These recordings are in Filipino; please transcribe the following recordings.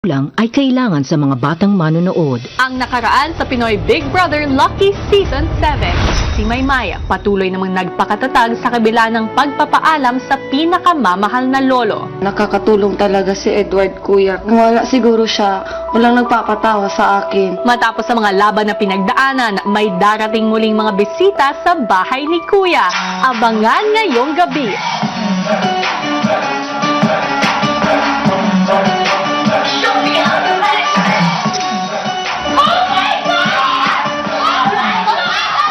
lang ay kailangan sa mga batang manonood. Ang nakaraan sa Pinoy Big Brother Lucky Season 7. Si Maymay patuloy namang nagpakatatag sa kabila ng pagpapaalam sa pinakamamahal na lolo. Nakakatulong talaga si Edward, kuya. Kung wala siguro siya, walang nagpapatawa sa akin. Matapos sa mga laban na pinagdaanan, may darating muling mga bisita sa bahay ni Kuya. Abangan ngayong gabi.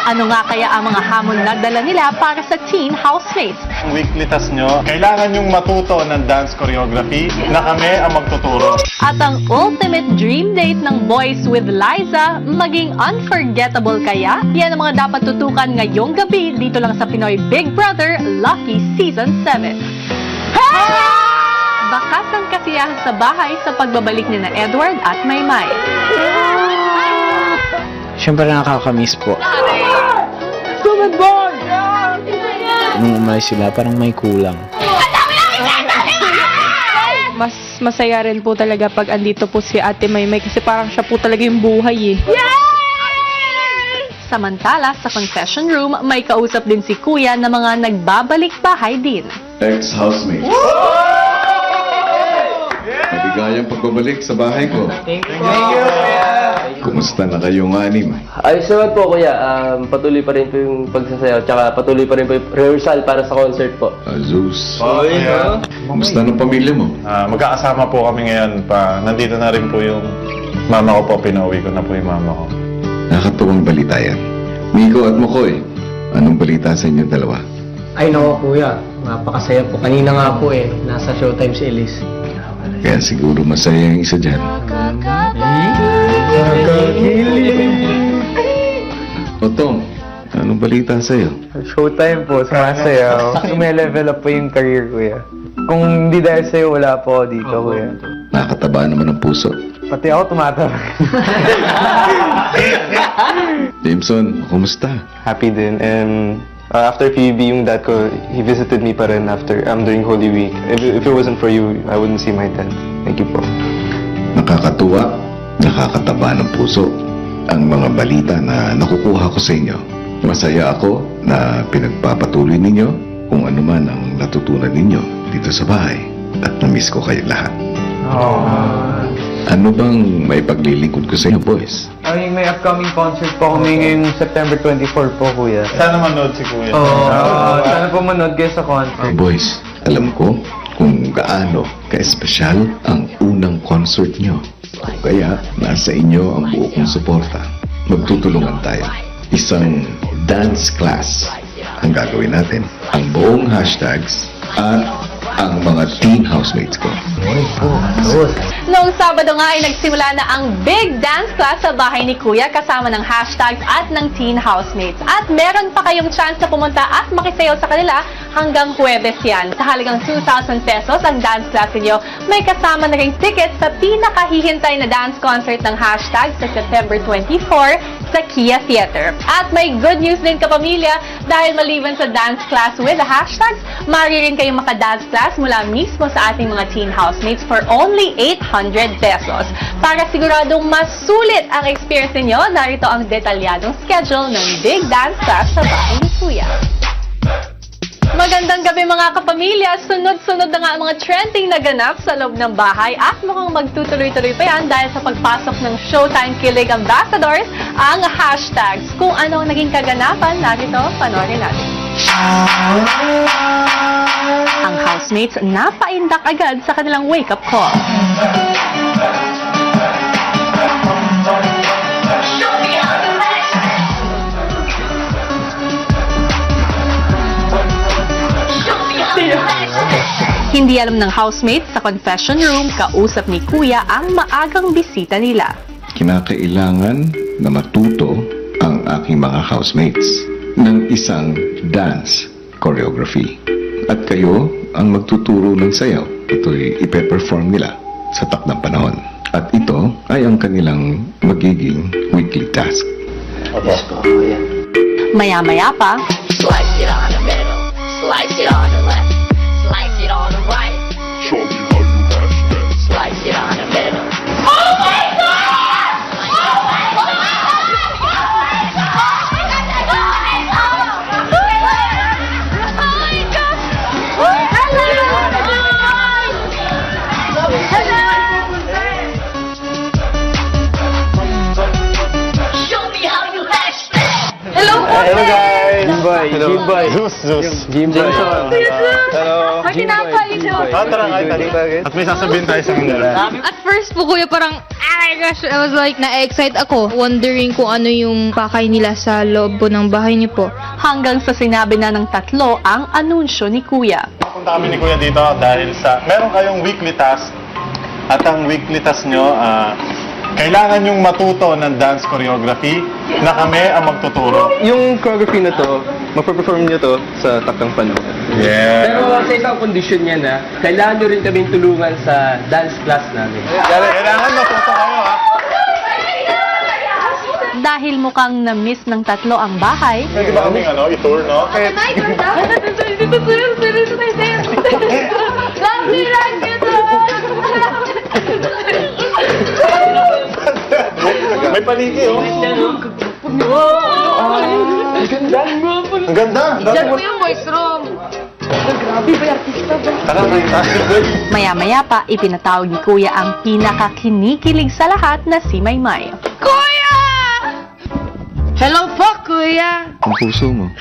Ano nga kaya ang mga hamon na dala nila para sa teen housemates? Ang weekly task nyo, kailangan yung matuto ng dance choreography na kami ang magtuturo. At ang ultimate dream date ng Boys with Liza, maging unforgettable kaya? Yan ang mga dapat tutukan ngayong gabi dito lang sa Pinoy Big Brother Lucky Season 7. Bakas ang kasiyahan sa bahay sa pagbabalik ni na Edward at Maymay. Siyempre nakakamiss po. Nung umalis sila, parang may kulang. Mas masaya rin po talaga pag andito po si Ate Maymay kasi parang siya po talaga yung buhay eh. Samantala, sa confession room, may kausap din si Kuya na mga nagbabalik bahay din. Ex-housemate. Maligayang pagbabalik sa bahay ko. Thank you. Kumusta na kayong anim? Ayos naman po, kuya. Patuloy pa rin po yung pagsasayaw. Tsaka patuloy pa rin po yung rehearsal para sa concert po. Azus. Kumusta ng pamilya mo? Magkakasama po kami ngayon pa. Nandito na rin po yung mama ko po. Pinauwi ko na po yung mama ko. Nakatuwang balita yan. Miko at Mokoy, anong balita sa inyong dalawa? Ay nako kuya, napakasaya po. Kanina nga po nasa Showtime si Elise. Kaya siguro masaya yung isa dyan. Otong, anong balita sa'yo? Showtime po, sumasayaw. Sumelevel up po yung career, kuya. Kung hindi dahil sa'yo, wala po ako dito, kuya. Nakakataba naman ang puso. Pati ako tumatawag. Jameson, kumusta? Happy din. And after PBB, yung dad ko, he visited me pa rin after, during Holy Week. If it wasn't for you, I wouldn't see my dad. Thank you po. Nakakatuwa, nakakataba ng puso ang mga balita na nakukuha ko sa inyo. Masaya ako na pinagpapatuloy ninyo kung ano man ang natutunan ninyo dito sa bahay at na-miss ko kayo lahat. Ano bang may paglilingkod ko sa inyo, boys? Ay, may upcoming concert po kami ngayong September 24 po, kuya. Sana manood si Kuya. Sana po manood kayo sa concert. Boys, alam ko kung gaano ka-espesyal ang unang concert nyo. Kaya nasa inyo ang buo kong suporta. Magtutulungan tayo. Isang dance class ang gagawin natin. Ang buong hashtags at ang mga teen housemates ko. Noong Sabado nga ay nagsimula na ang big dance class sa bahay ni Kuya kasama ng hashtags at ng teen housemates. At meron pa kayong chance na pumunta at makisayaw sa kanila hanggang Huwebes yan. Sa halagang 2,000 pesos ang dance class niyo, may kasama na ring ticket sa pinakahihintay na dance concert ng hashtags sa September 24 sa Kia Theater. At may good news din kapamilya dahil maliban sa dance class with the hashtags, maaari rin kayong makadance class mula mismo sa ating mga teen housemates for only 800 pesos. Para siguradong masulit ang experience ninyo, narito ang detalyadong schedule ng big dance class sa bahay ni Kuya. Magandang gabi mga kapamilya! Sunod-sunod na nga ang mga trending na ganap sa loob ng bahay at mukhang magtutuloy-tuloy pa yan dahil sa pagpasok ng Showtime Kilig Ambassadors, ang hashtags. Kung ano ang naging kaganapan, narito, panoorin natin. Ang housemates napaindak agad sa kanilang wake-up call. Hindi alam ng housemates sa confession room, kausap ni Kuya ang maagang bisita nila. Kinakailangan na matuto ang aking mga housemates ng isang dance choreography. At kayo ang magtuturo ng sayaw. Ito'y ipe-perform nila sa takdang panahon. At ito ay ang kanilang magiging weekly task. Maya-maya pa, Slice it on the middle, slice it on the left, slice it on the right. Show me how you mash that. Slice it on the middle, Jimboy. Zeus. Jimboy. Hello. Tara, kahit. At may sasabihin tayo sa kanila. At first po kuya parang, oh my gosh, I was like, na-excite ako. Wondering kung ano yung pakay nila sa loob po ng bahay niyo po. Hanggang sa sinabi na ng tatlo ang anunsyo ni Kuya. Punta kami ni Kuya dito dahil sa meron kayong weekly task at ang weekly task nyo, kailangan yung matuto ng dance choreography na kami ang magtuturo. Yung choreography na to, mapaperform nyo to sa taktang panahon. Yeah. Pero sa isang kondisyon niya na, kailangan nyo rin kaming tulungan sa dance class namin. Kailangan matuto kayo, ha? Dahil mukhang na-miss ng tatlo ang bahay, Pwede ba kaming i-tour, no? May paligi, oh. Ang ganda. Diyan po yung voice room. Tara, maya-maya pa ipinatawag ni Kuya ang pinakakinikilig sa lahat na si Maymay. Kuya! Hello po, kuya! Ang puso mo.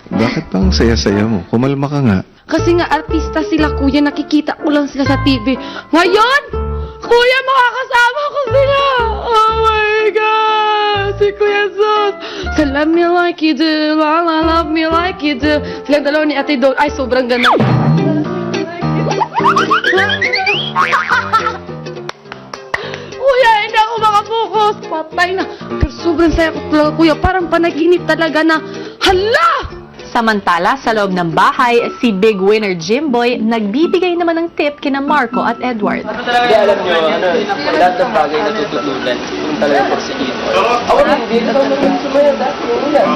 Bakit pa ang saya-saya mo? Kumalma ka nga. Kasi nga artista sila kuya, nakikita ko lang sila sa TV. Ngayon, kuya, makakasama ko sila. Oh my God! Si Kuya Zeus. So love me like you do, la la love me like you do. Silang dalawa ni Ate Dol, ay sobrang ganda. Kuya, hindi ako makapokus. Patay na. Pero sobrang saya ko talaga kuya, parang panaginip talaga na, hala! Samantala, sa loob ng bahay, si Big Winner Jimboy nagbibigay naman ng tip kina Marco at Edward. Hindi alam nyo, lahat ng bagay na tututunan, kung talaga porsigin. Ako rin, hindi na sumayo dati yung ulan.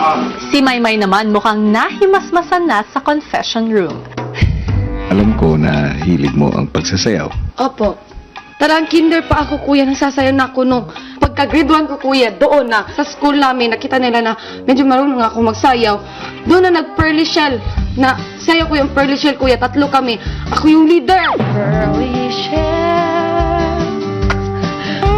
Si Maymay naman mukhang nahimasmasan na sa confession room. Alam ko na hilig mo ang pagsasayaw. Opo. Tarang kinder pa ako kuya, nagsasayaw na ako nung pagka-grade 1 ko kuya, doon na, sa school namin, nakita nila na medyo marunong ako magsayaw. Doon na nag-pearly shell, na sayaw ko yung pearly shell kuya, 3 kami. Ako yung leader. Pearly shell,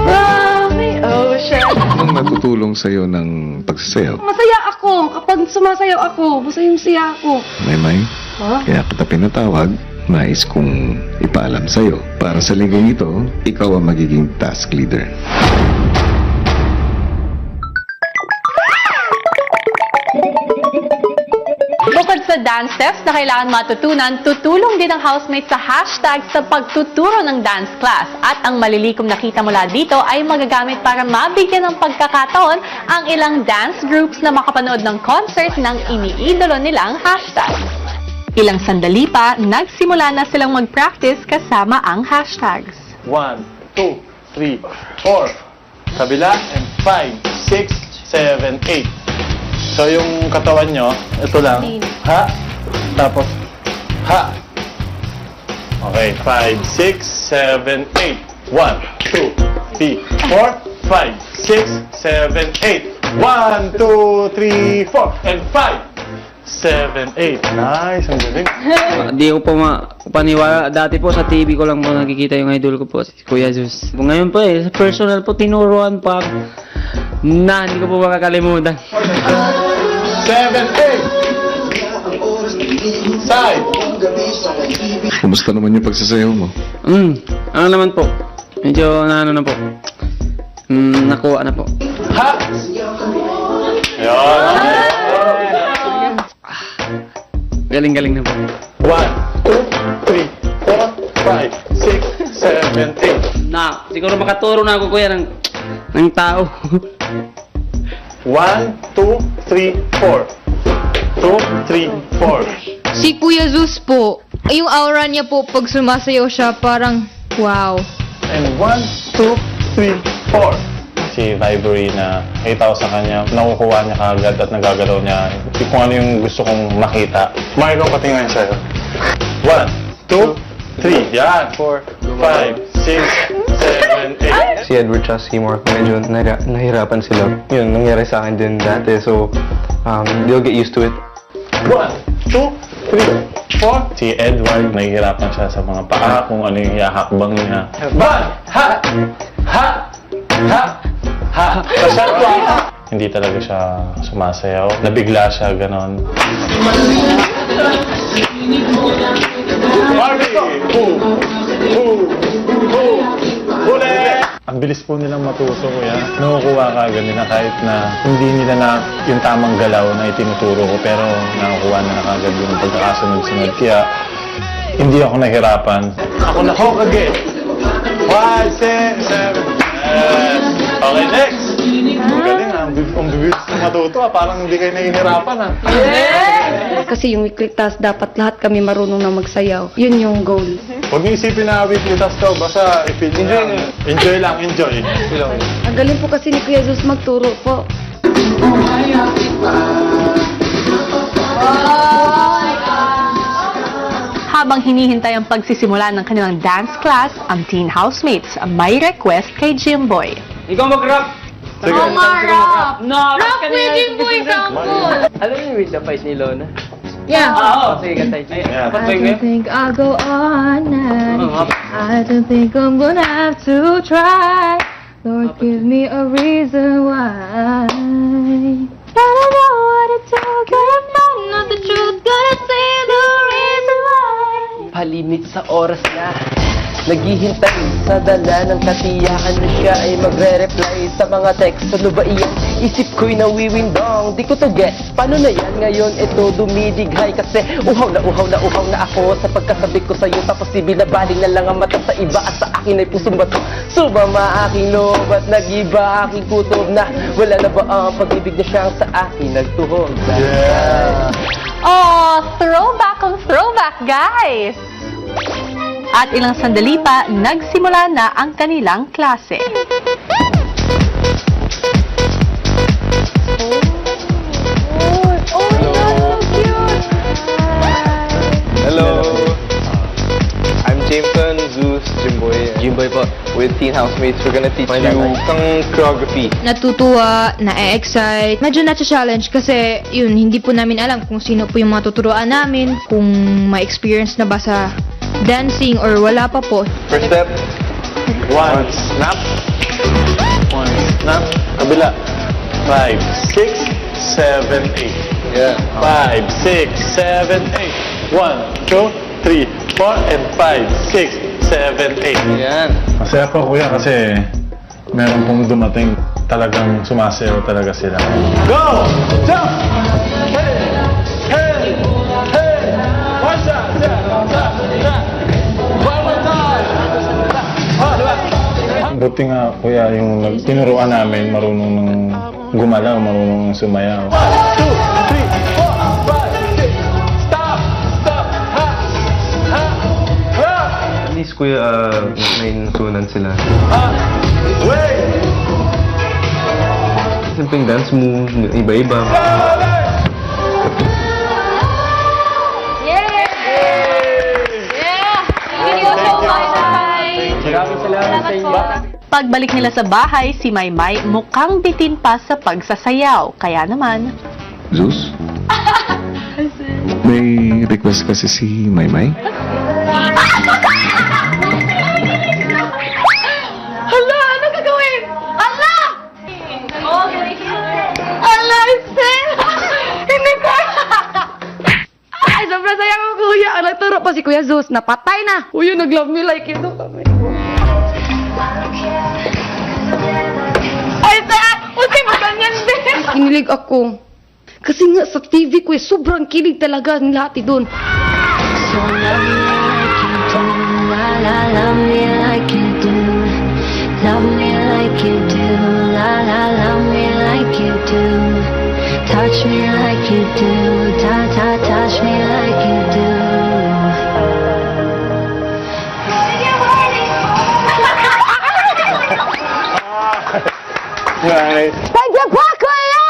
pearly ocean. Anong natutulong sa'yo ng pagsasayaw? Masaya ako, kapag sumasayaw ako, masayang-saya ako. Maymay, Ha? kaya kita pinatawag. Nais kong ipaalam sa'yo. Para sa linggong ito, ikaw ang magiging task leader. Bukod sa dance steps na kailangan matutunan, tutulong din ang housemates sa hashtag sa pagtuturo ng dance class. At ang malilikom na kita mula dito ay magagamit para mabigyan ng pagkakataon ang ilang dance groups na makapanood ng concert ng iniidolo nilang hashtag. Ilang sandali pa, nagsimula na silang mag-practice kasama ang hashtags. 1, 2, 3, 4. Kabila, and 5, 6, 7, 8. So yung katawan nyo, ito lang. Ha. Tapos, ha. Okay, 5, 6, 7, 8. 1, 2, 3, 4, 5, 6, 7, 8. 1, 2, 3, 4, and 5. 7, 8. Nice, ang galing. Hindi ko po paniwala. Dati po sa TV ko lang po nakikita yung idol ko po, si Kuya Zeus. Ngayon po sa personal po, tinuruan pa ako na hindi ko po makakalimutan. 7, 8. Side. Kumusta naman yung pagsasayaw mo? Ano naman po? Medyo na po. Nakuha na po. Ha. Yan. Galing-galing na po. 1, 2, 3, 4, 5, 6, 7, 8. Na, siguro makaturo na ako kuya ng tao. 1, 2, 3, 4. 2, 3, 4. Si Kuya Zeus po, yung aura niya po pag sumasayaw siya parang wow. And 1, 2, 3, 4. Si Vibery na nakita ko sa kanya, nakukuha niya kaagad at nagagalaw niya kung ano yung gusto kong makita. Marco, patingin sa'yo. 1, 2, 3, yan. 4, 5, 6, 7, 8. Si Edward at si Mark, medyo nahirapan sila. Yun, nangyari sa akin din dati. So, they'll get used to it. 1, 2, 3, 4. Si Edward, nahihirapan siya sa mga paa, kung ano yung ihahakbang niya. 1, ha! Ha! Ha! Ha! hindi talaga siya sumasayaw. Nabigla siya, ganon. Ang bilis po nilang matuto, kuya. Nakukuha ka agad nila kahit na hindi nila na yung tamang galaw na itinuturo ko, pero nakukuha na agad yung pagkakasunod-sunod. Kaya hindi ako nahirapan. Ako na hook again. 5, 6, 7. Yes. Okay, next. Ang galing ah. Ang bibilis na matuto ah. Parang hindi kayo nahihirapan ah. Kasi yung weekly task, dapat lahat kami marunong na magsayaw. Yun yung goal. Huwag niyo isipin na weekly task to. Basta enjoy lang, enjoy. Ang galing po kasi ni Kuya Zeus magturo po. Habang hinihintay ang pagsisimula ng kanilang dance class, ang teen housemates may request kay Jimboy. Ikaw mag-rap! Sige. Rock with Jimboy sample! Alam niyo yung with the fight ni Lona? Yeah. Oo. Sige, kantay. Yeah. I don't think I'll go on night. I don't think I'm gonna have to try. Lord, give me a reason why. Gotta know what it took, gotta find out the truth, gotta say the reason why. Palimit sa oras na naghihintay sa dala ng katiyakan na siya ay magre-reply sa mga text. Ano ba iyan? Isip ko'y nawiwindong. Di ko to gets. Paano na yan? Ngayon ito dumidighay kasi uhaw na ako sa pagkasabi ko sa'yo. Tapos ibinabaling na lang ang mata sa iba at sa akin ay pusong bato. Sumama aking loob at nag-iba aking kutob na wala na ba ang pag-ibig na siyang sa akin nagtuhog. Yeah. Oh, throwback on throwback, guys! At ilang sandali pa, nagsimula na ang kanilang klase. Hello. I'm Jameson, Zeus, Jimboy. Jimboy po. With Teen Housemates, we're gonna teach you kang choreography. Natutuwa, na-excite, medyo na-challenge kasi yun, hindi po namin alam kung sino po yung matuturuan namin, kung may experience na ba sa dancing or wala pa po. First step. One, snap. One, snap. Kabila. 5, 6, 7, 8. Yeah. 5, 6, 7, 8. 1, 2, 3, 4, and 5, 6, 7, 8. Yan. Masaya po, kuya, kasi meron pong dumating. Talagang sumasayaw talaga sila. Go! Jump! Hey! Hey! Hey! One shot! Buti nga, kuya, yung tinuruan namin, marunong nang gumalaw, marunong nang sumayaw. 1, 2, 3, 4, 5, 6, stop! Stop! Ha! Ha! Ha! At least kuya, may natutunan sila. Ha! Wait! Simpleng dance move, iba-iba. Pagbalik nila sa bahay, si Maymay mukhang bitin pa sa pagsasayaw. Kaya naman, Zeus? May request kasi si Maymay? Hala! Ano gagawin? Hala! Hala! Hindi ko! Ay, sobrang saya ko, kuya. Nagturo pa si Kuya Zeus. Napatay na. Kuya, nag-love me like you. Ay, Uti, maganyan din. Kinilig ako. Kasi nga sa TV ko sobrang kilig talaga ng lahat doon. So love me like you do, la la, love me like you do. Love me like you do, la la, love me like you do. Touch me like you do, ta ta, touch me like you do. Right. thank you po, kuya!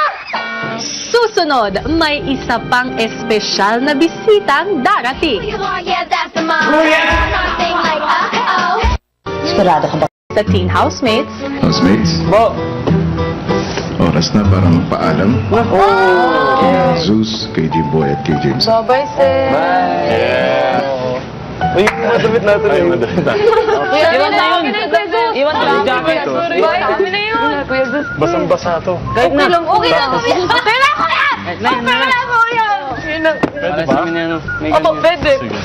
Susunod, may isa pang espesyal na bisitang darating. Esperado ka ba? Sa Teen Housemates, Housemates? Bo! Oras na para magpaalam. Kay Zeus, kay Jimboy at kay James. Bye-bye, sir. Bye! Yeah. Uy, yung madamit natin Ay, eh. madali na. Iwan na yun! Iwan na yung jacket. Kuya Gus. Basang-basa to. Kahit na. Okay lang, kuya. Okay lang, kuya. Kahit na, yun na lang. Kuya. Pwede ba? Opo, pwede. Sige.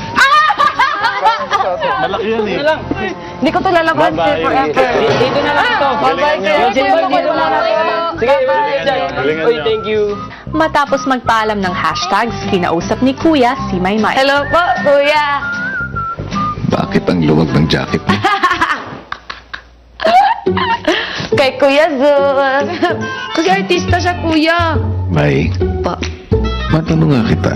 Malaki yan eh. lang. Hindi ko to lalaban Bye-bye. forever. Dito na lang ito. Galingan nyo. Jimboy, dito na lang. Sige, Galingan Uy, nyo. thank you. Matapos magpaalam ng hashtags, kinausap ni Kuya si Maymay. Hello po, kuya. Bakit ang luwag ng jacket mo? Kay Kuya Zul. Kasi artista siya, kuya. May, Pa. matanong nga kita.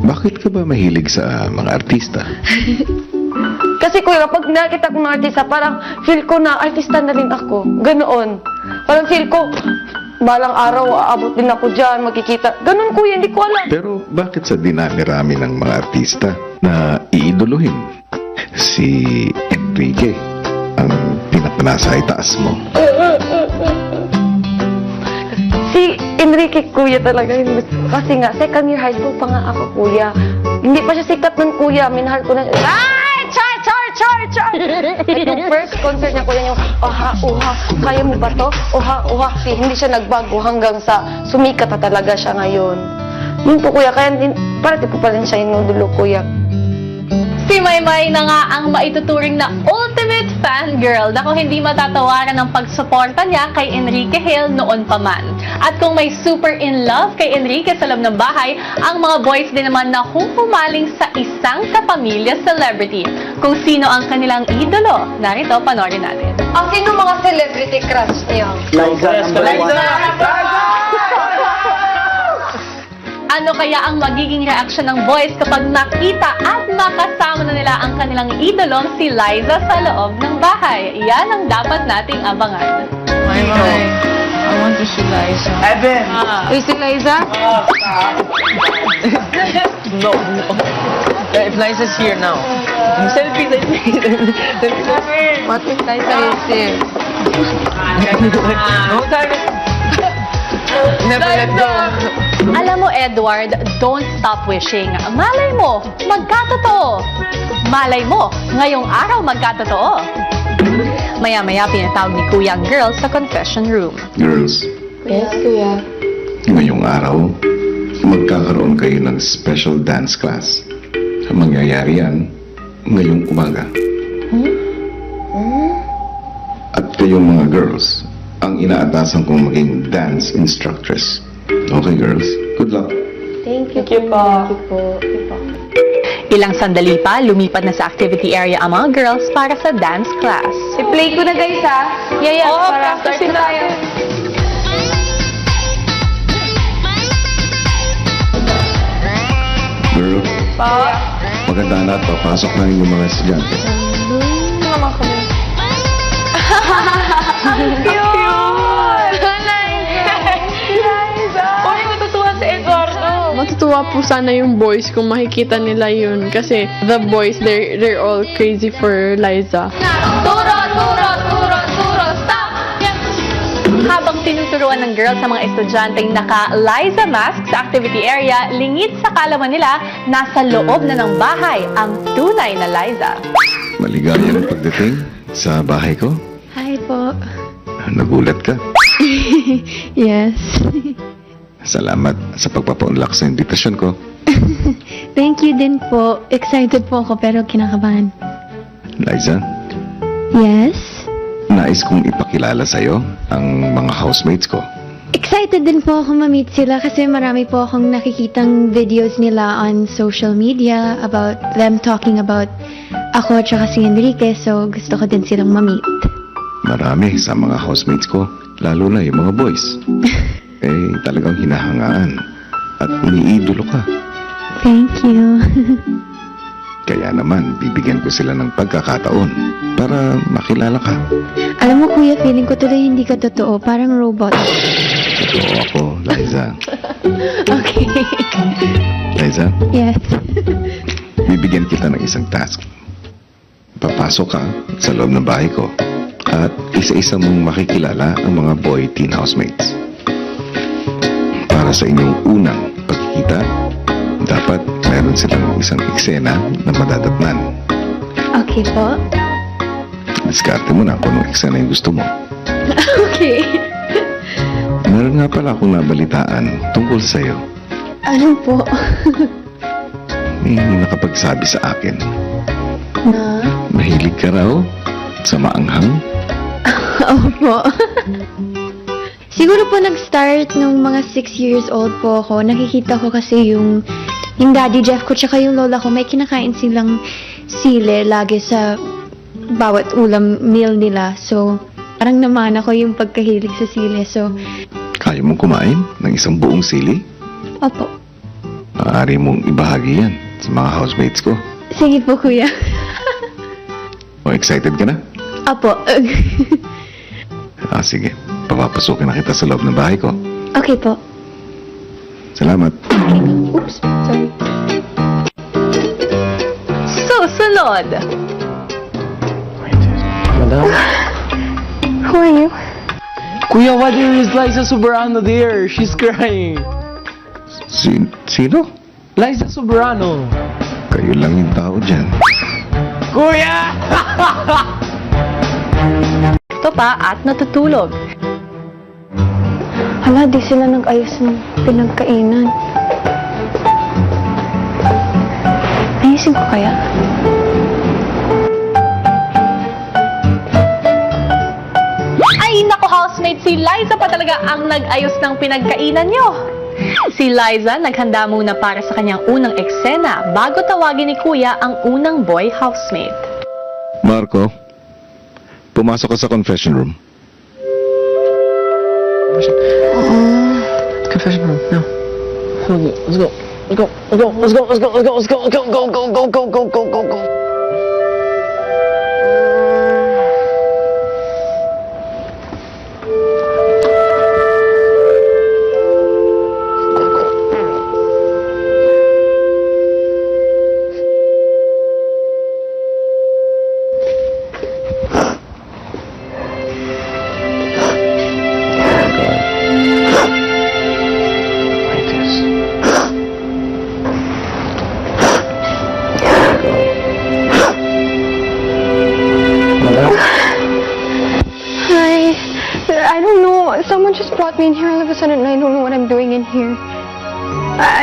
Bakit ka ba mahilig sa mga artista? Kasi kuya, kapag nakita ko ng artista, parang feel ko na artista na rin ako. Ganoon. Parang feel ko, balang araw, aabot din ako dyan, makikita. Ganon kuya, hindi ko alam. Pero bakit sa dinami-rami ng mga artista na iidoluhin? Si Enrique ang pinapanasa itaas mo. Si Enrique kuya talaga yun. Kasi nga, second year high school pa nga ako kuya. Hindi pa siya sikat ng kuya. Minahal ko na. Ay! Char! Yung first concert niya kuya yung, oha, kaya mo ba to? Oha. Hindi siya nagbago hanggang sa sumikat na talaga siya ngayon. Yun po kuya, kaya parati po pa rin siya inudulo kuya. Si Maymay na nga ang maituturing na ultimate fangirl na kung hindi matatawaran ang pagsuporta niya kay Enrique Hill noon pa man. At kung may super in love kay Enrique sa loob ng bahay, ang mga boys din naman na humaling sa isang kapamilya celebrity. Kung sino ang kanilang idolo, narito panoorin natin. Ang sino mga celebrity crush niyo? Ano kaya ang magiging reaksyon ng boys kapag makita at makasama na nila ang kanilang idolong si Liza sa loob ng bahay? Yan ang dapat nating abangan. I want to see Liza. Is it Liza? No. If Liza's here now. Selfie. What if Liza is here? No time. Never let go. Alam mo, Edward, don't stop wishing. Malay mo, magkatotoo. Malay mo, ngayong araw magkatotoo. Maya-maya pinatawag ni Kuya ang girls sa confession room. Girls, Yes, kuya. ngayong araw, magkakaroon kayo ng special dance class. Mangyayari yan ngayong umaga. At kayong mga girls, ang inaatasan kong maging dance instructress. Okay, girls? Good luck. Thank you po. Ilang sandali pa, lumipat na sa activity area ang mga girls para sa dance class. I-play ko na guys ha. Yeah, Oo, practice na tayo. Girl, maganda na at papasok na yung mga estudyante. Naman kami. Matutuwa po sana yung boys kung makikita nila yun. Kasi the boys, they're all crazy for Liza. Turo, stop! Habang tinuturuan ng girls sa mga estudyanteng naka-Liza mask sa activity area, lingid sa kalaman nila, nasa loob na ng bahay ang tunay na Liza. Maligayang pagdating sa bahay ko. Hi po. Nagulat ka. Yes. Salamat sa pagpapaunlak sa imbitasyon ko. Thank you din po. Excited po ako pero kinakabahan. Liza, Yes? nais kong ipakilala sa'yo ang mga housemates ko. Excited din po ako ma-meet sila kasi marami po akong nakikitang videos nila on social media about them talking about ako at saka si Enrique, so gusto ko din silang ma-meet. Marami sa mga housemates ko, lalo na yung mga boys. Talagang hinahangaan at iniidolo ka. Thank you. Kaya naman, bibigyan ko sila ng pagkakataon para makilala ka. Alam mo kuya, feeling ko tuloy hindi ka totoo, parang robot. Totoo ako, Liza. Okay. Liza, Yes. bibigyan kita ng isang task. Papasok ka sa loob ng bahay ko at isa-isa mong makikilala ang mga boy teen housemates. Para sa inyong unang pagkikita, dapat meron silang isang eksena na madadatnan. Okay po. Diskarte mo na kung anong eksena yung gusto mo. Okay. Meron nga pala akong nabalitaan tungkol sa'yo. Ano po? May nakapagsabi sa akin. Na? Mahilig ka raw sa maanghang. Opo. Siguro po nag-start nung mga 6 years old po ako. Nakikita ko kasi yung daddy Jeff ko tsaka yung lola ko, may kinakain silang sile lagi sa bawat ulam meal nila. So, parang naman ako yung pagkahilig sa sile. So, Kaya mong kumain ng isang buong sili? opo. Maaari mong ibahagi yan sa mga housemates ko. Sige po, kuya. O, excited ka na? Opo. Sige. Papapasukin na kita sa loob ng bahay ko. Okay po. Salamat. Oops, sorry. Susunod! Madam? Who are you? Kuya, what is Liza Soberano there? She's crying. Sino? Liza Soberano. Kayo lang yung tao dyan. Kuya! Ito pa at natutulog. Hala, di sila nag-ayos ng pinagkainan. Ayusin ko kaya? Ay, naku housemate, si Liza pa talaga ang nag-ayos ng pinagkainan nyo. Si Liza naghanda muna para sa kanyang unang eksena bago tawagin ni Kuya ang unang boy housemate. Marco, pumasok ka sa confession room. Confession room, no. Let's go. Let's go. Let's go. Let's go. Let's go. Let's go. Let's go. Go. Go. Go. Go. Go. Go. Go. Go. Hi. I don't know. Someone just brought me in here all of a sudden and I don't know what I'm doing in here.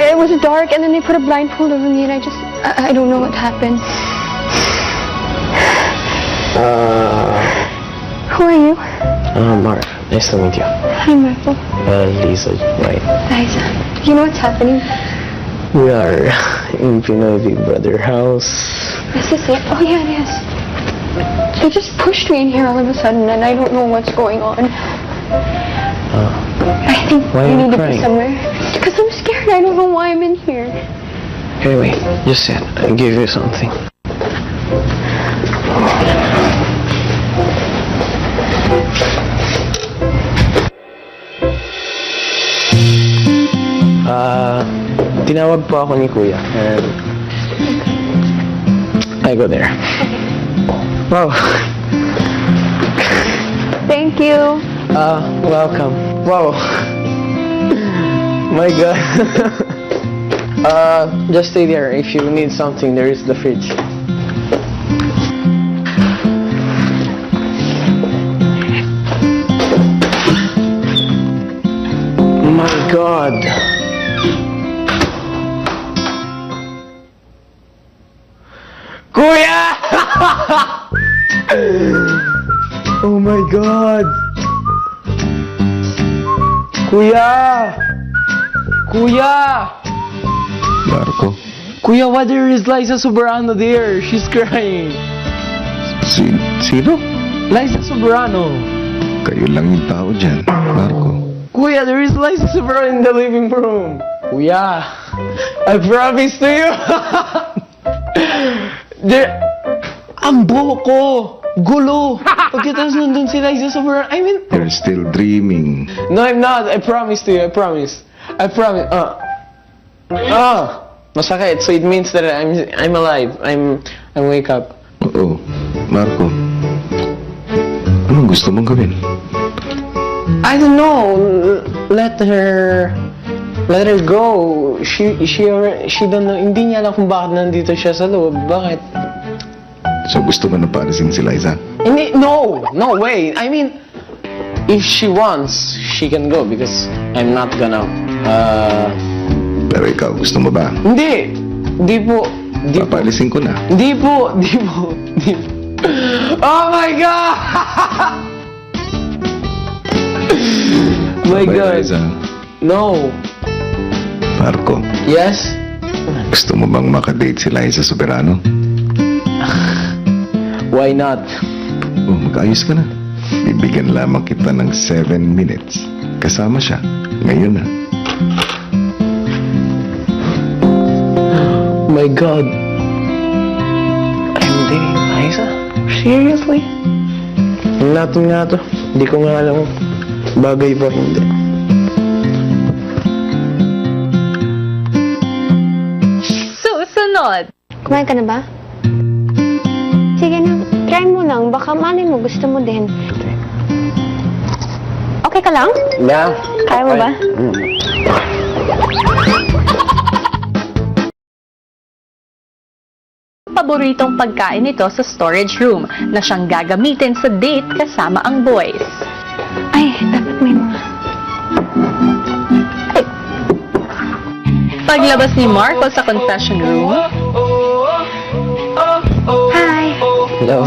It was dark and then they put a blindfold over me and I don't know what happened. Who are you? Mark, nice to meet you. Hi, Marco. Lisa, right? Liza. You know what's happening? We are in Pinoy Big Brother house. Is this it? Oh, yeah, it is. They just pushed me in here all of a sudden and I don't know what's going on. I think Why are I you need to crying? be somewhere. Because I'm scared. I don't know why I'm in here. Hey, wait. Just sit. I'll give you something. Tinawag po ako ni Kuya and I go there. Wow. Thank you. Welcome. Wow. My God. Just stay there. If you need something, there is the fridge. My God. Kuya! Oh my God. Kuya! Kuya! Marco, Kuya, why there is Liza Soberano there? She's crying. sino? Liza Soberano. Kayo lang yung tao dyan, Marco. Kuya, there is Liza Soberano in the living room. Kuya, I promise to you. Ang buhok ko. Gulo. Pagkatapos nandun si Liza Soberano. I mean... You're still dreaming. No, I'm not. I promise to you. I promise. I promise. Masakit. So it means that I'm alive. I'm wake up. Oo. Marco, anong gusto mong gawin? I don't know. Let her go. She don't know. Hindi niya alam kung bakit nandito siya sa loob. Bakit? So gusto mo na paalisin si Liza? No way. I mean, if she wants, she can go because I'm not gonna. Pero ikaw, gusto mo ba? Hindi po. Papaalisin ko na. Hindi po. Oh my God! My Bye, God. Liza. No. Marco, Yes? gusto mo bang makadate si Liza sa verano? Why not? Oh, mag-ayos ka na. Bibigyan lamang kita ng 7 minutes. Kasama siya. Ngayon na. My God. I'm dating Liza? Seriously? Natin nga to. Hindi ko nga alam bagay ba hindi. Susunod. Kumain ka na ba? Sige na, try mo lang. Baka malay mo, gusto mo din. Okay ka lang? Yeah. Kaya mo ba? Paboritong pagkain nito sa storage room na siyang gagamitin sa date kasama ang boys. Ay, dapat may mga... Paglabas ni Marco sa confession room, Hi! Hello.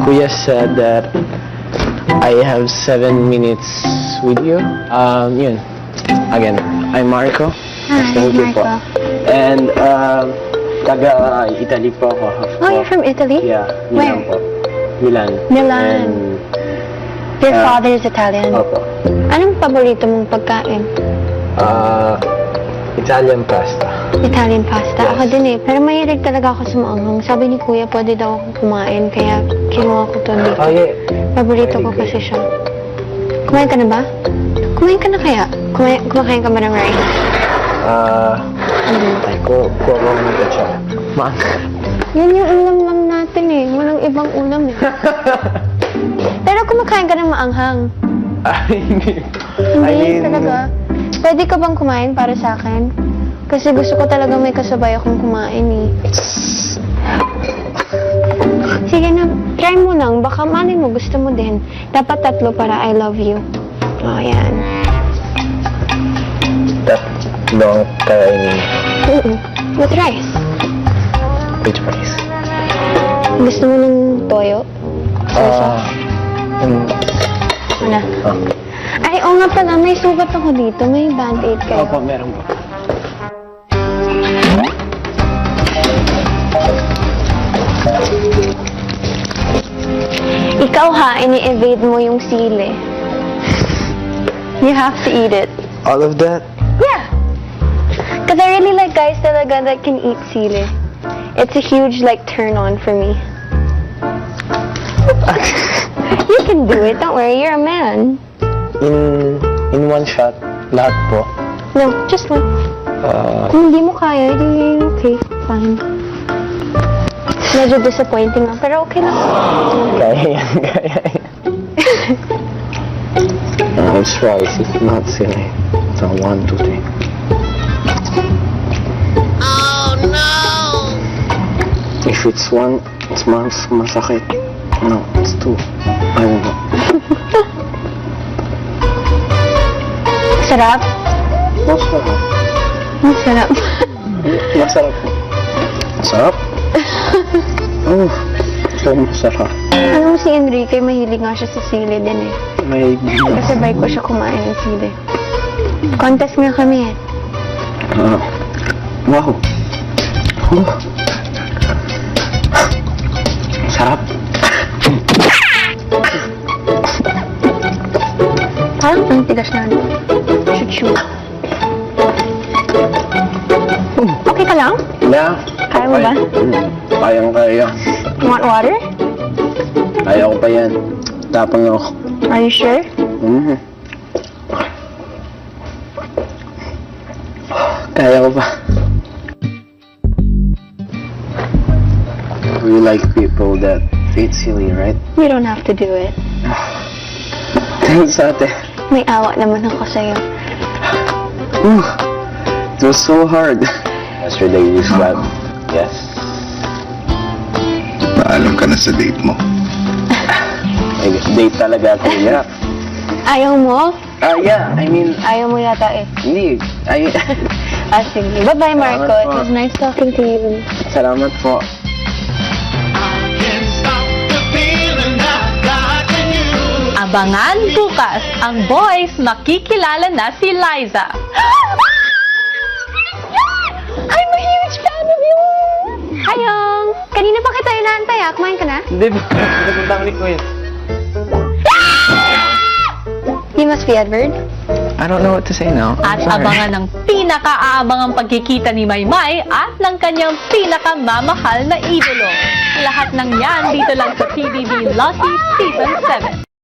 Kuya said that I have 7 minutes with you. Yun. Again, I'm Marco. Hi, Thank you po. Marco. And, taga-Italy po ako. Oh, you're from Italy? Yeah, Where? Milan po. Milan. Milan. And, Your father is Italian. opo. Anong paborito mong pagkain? Italian pasta. Italian pasta. Yes. Ako din eh. Pero mahilig talaga ako sa maanghang. Sabi ni Kuya, pwede daw akong kumain. Kaya kinuha ko to dito. Oh, yeah. Paborito Very ko good. kasi siya. Kumain ka na ba? Kumain ka na kaya? Kumakain ka ba ng rice? Hindi pa. Kuha ko ng ketchup. Man. Yun yung ulam lang natin eh. Walang ibang ulam eh. Pero kumakain ka ng maanghang. Hindi. Hindi talaga. Pwede ka bang kumain para sa akin? Kasi gusto ko talaga may kasabay akong kumain eh. Sige na, try mo lang. Baka malay mo, gusto mo din. Dapat 3 para I love you. Oh, yan. That long kainin. With rice. Which price? Gusto mo ng toyo? Wala. Ay, oo nga pala, may sugat ako dito. May band-aid kayo. Opo, meron po. Ikaw ha, ini-evade mo yung sili. You have to eat it. All of that? Yeah. Because I really like guys talaga that can eat sili. It's a huge like turn on for me. You can do it. Don't worry. You're a man. In one shot, lahat po. No, just one. Kung hindi mo kaya, hindi okay. Fine. Medyo disappointing lang, pero okay lang. Kaya yan, kaya yan. It's rice, it's not silly. So, 1, 2, 3. Oh no! If it's 1, it's masakit. No, it's 2. I don't know. Sarap? Masarap. Masarap. Masarap. Masarap? Oh, so masarap. Alam mo si Enrique, mahilig nga siya sa sili din eh. May... Kasabay ko siya kumain ng sili. Contest nga kami eh. Wow. Sarap. Parang ang tigas na. Chuchu. Okay ka lang? Yeah. Kaya mo ba? Kayang-kaya. You want water? Kaya ko pa yan. Tapang ako. Are you sure? Kaya ko pa. We like people that eat silly, right? You don't have to do it. Thanks, ate. May awa naman ako sa'yo. It was so hard. Yesterday we slept. Yes. Paalam ka na sa date mo. Ay, date talaga, kuya. Ayaw mo? Yeah, I mean, Ayaw mo yata eh. hindi. Sige. Bye-bye, Marco. Salamat It po. was nice talking to you. Salamat po. Abangan bukas ang boys makikilala na si Liza. I'm a huge fan of you! Ayong! Kanina pa kita inaantay ah. Kumain ka na? Hindi ba? Nagpunta ko ni kuya. You must be Edward. I don't know what to say now. At abangan ang pinaka-aabangang pagkikita ni Maymay at ng kanyang pinakamamahal na idolo. Lahat ng yan dito lang sa PBB Lucky Season 7.